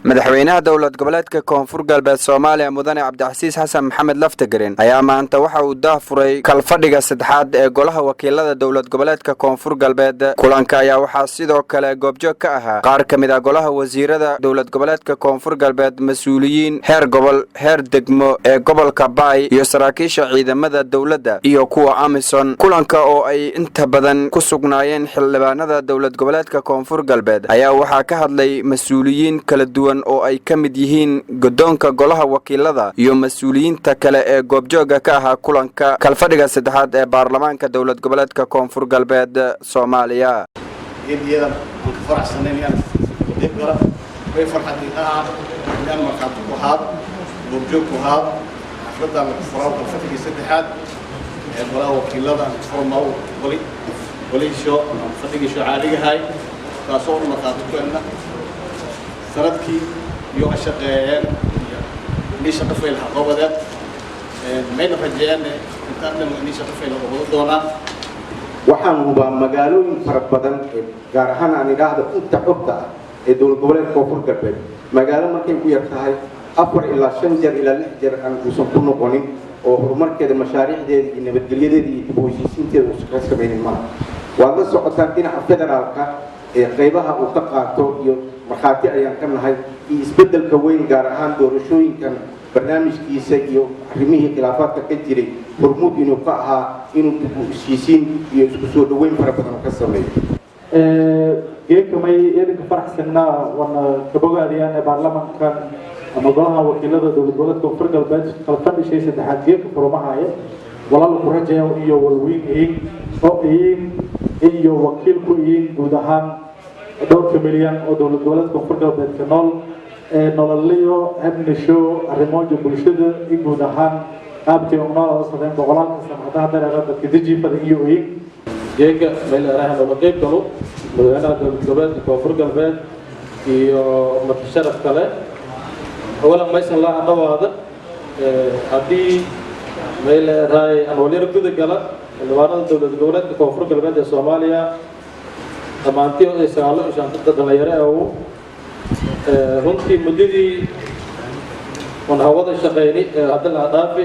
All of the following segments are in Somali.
madaxweynaha dowlad goboleedka koonfur galbeed Soomaaliya mudane Cabdicasiis Xasan Maxamed Laftagareen ayaa maanta waxa uu daafuray kalfadhiga saddexaad ee golaha wakiilada dowlad goboleedka koonfur galbeed. Kulanka ayaa waxaa sidoo kale goobjoog ka ahaa qaar ka mid ah golaha wasiirada dowlad goboleedka koonfur galbeed, mas'uuliyiin heer gobol, heer degmo ee gobolka Baay iyo saraakiisha ciidamada dowladda iyo kuwa Amisom. Kulanka oo ay inta badan ku sugnaayeen xildhibaanada dowlad goboleedka koonfur galbeed ayaa waxaa ka hadlay mas'uuliyiin kala duwan oo ay ka mid yihiin guddoonka golaha wakiilada iyo mas'uuliyiinta kale ee goobjooga ka ahaa kulanka kalfadhiga saddexaad ee baarlamaanka dowlad goboleedka koonfur galbeed Soomaaliya. sanadkii iyo shaqeeyeen nisha qafay la qabadeen meena rajeen inta dhan nisha qafay la qabado doona waxaan hubaa magaalooyin fara badan gaar ahaan aan ilaahda inta xogta ah ee dowlad goboleedka koonfur galbeed magaalo markay ku yar tahay 4 ilaa 5 jeer ilaa 6 jeer aan uusan ku noqonin oo horumarkeeda mashaariicdeeda iyo nabadgelyadeeda iyo dib u heshiisiinteeda uu ka sameeyay ma waad la socotaan dhinaca federaalka ee qaybaha uu ka qaato iyo marxaati ayaan ka nahay isbeddelka weyn gaar ahaan doorashooyinkan barnaamijkiisa iyo arrimihii khilaafaadka ka jiray hormuud inuu ka ahaa inuu dib u heshiisiin iyo isku soo dhaweyn fara badan ka sameeyo geekamay idinka faraxsanaa wana kabogaadiyaan baarlamaankan ama golaha wakiilada dowlad goboleedka koonfur galbeed kalfadhishay saddexaad geeka furmahaya walaal ku rajayo iyo walweyn oo iyo wakiilku guud ahaan dhowrka milyan oo dowlad goboleedka koonfur galbeedka nololiyo amnisho arrimoja bulshada iyo guud ahaan qaabkii ummada sadeen boqolaadka sanadaha dheeraad dadka dijiifada iyo geega meel arahan oo qayb galo madaxweynaha dowlad goboleedka koonfur galbeed iyo marti sharaf kale awalan maysan la dhawaada haddii meel raay aan waliir guda gala xildhibaanada dowlad goboleedka koonfur galbeed ee Soomaaliya dhammaantii oo isaalo shanta dhalinyaro runtii muddadii aan hawada shaqeynay hadda la dhaafi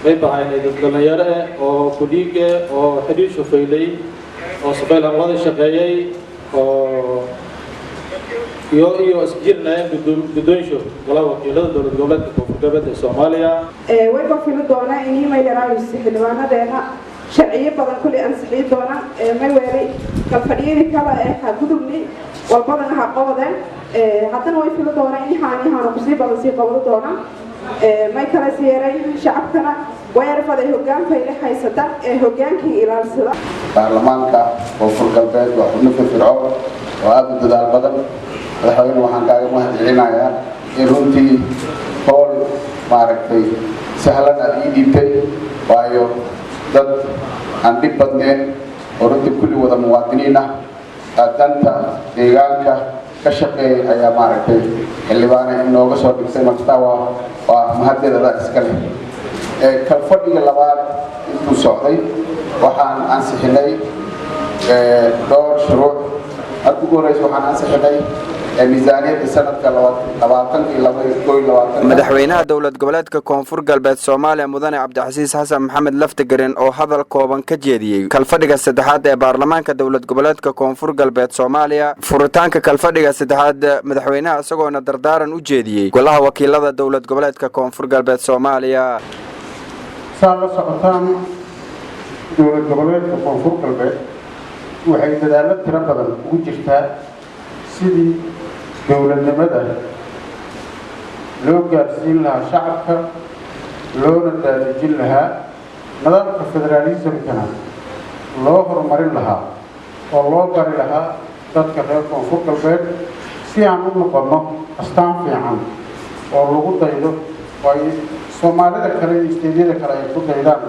may bahaynay dhalinyaro oo kuliga oo xiriir shaqeeyay oo shaqeeyay wada shaqeeyay oo iyo isjirnaa guddoonsho golaha wakiilada dowlad goboleedka koonfur galbeed ee Soomaaliya way ba filan doonaa in email raayis xildhibaanadeena sharciyo badan kulli ansixin doona may weelay kalfadhiyada kala ee gudubni walbadan ha qowdeen haddana way filan doonaa in haanihan ku sii badan sii qowdo doona may kala siyaray shacabkana weerarada hoggaanka ay haysata ee hoggaankii ilaalsada baarlamaanka koonfur galbeed waa xubno firfircoon oo aad u dadaal badan madaxweyne waxaan kaaga mahadcelinayaa in runtii howl maaragtay sahlan aad ii dhiibtay waayo dad aan dhib badneen oo runtii kulli wada muwaadiniin ah danta deegaanka ka shaqeeyay ayaa maaragtay xildhibaane inooga soo dhigtay markaa waa mahaddeeda iska leh kalfadhiga labaad intuu socday waxaan ansixinay dhowr shuruuc markii ugu horreysay waxaan ansixinay miisaaniyadda sanadka 2022 madaxweynaha dowlad goboleedka koonfur galbeed Soomaaliya mudane Cabdicasiis Xasan Maxamed Laftagareen oo hadal kooban ka jeediyay kalfadhiga saddexaad ee baarlamaanka dowlad goboleedka koonfur galbeed Soomaaliya. Furitaanka kalfadhiga saddexaad madaxweynaha isagoona dardaaran u jeediyay golaha wakiilada dowlad goboleedka koonfur galbeed Soomaaliya. saala socotaan dowlad goboleedka koonfur galbeed waxay dadaalo tiro badan ugu jirtaa sidii dowladnimada loo gaarsiin lahaa shacabka loona daadejin lahaa nidaamka federaalismkana loo horumarin lahaa oo loo bari lahaa dadka reer koonfur galbeed si aan u noqono astaan fiican oo lagu daydo way Soomaalida kale iyo isteediyada kale ay ku daydaan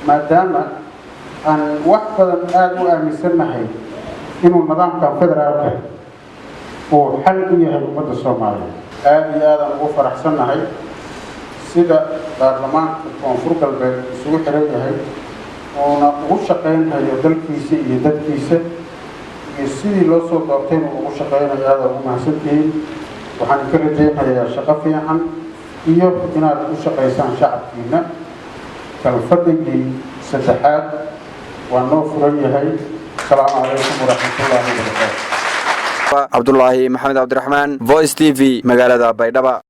maadaama aan wax badan aad u aaminsanahay inuu nidaamka federaalka oo xal u yahay ummadda Soomaaliya aad iyo aad aan ugu faraxsanahay sida baarlamaanka koonfur galbeed isugu xiran yahay oona ugu shaqeynayo dalkiisa iyo dadkiisa iyo sidii loo soo doortay ugu shaqeynayo aad ugu mahadsantihiin waxaan ka rajaynayaa shaqo fiican iyo inaad u shaqaysaan shacabkiina. kalfadhigii saddexaad waa noo furan yahay. asalaamu calaykum waraxmatullaahi wabarakaatu. Cabdullaahi Maxamed Cabdiraxmaan, Voice TV, magaalada Baydhabo.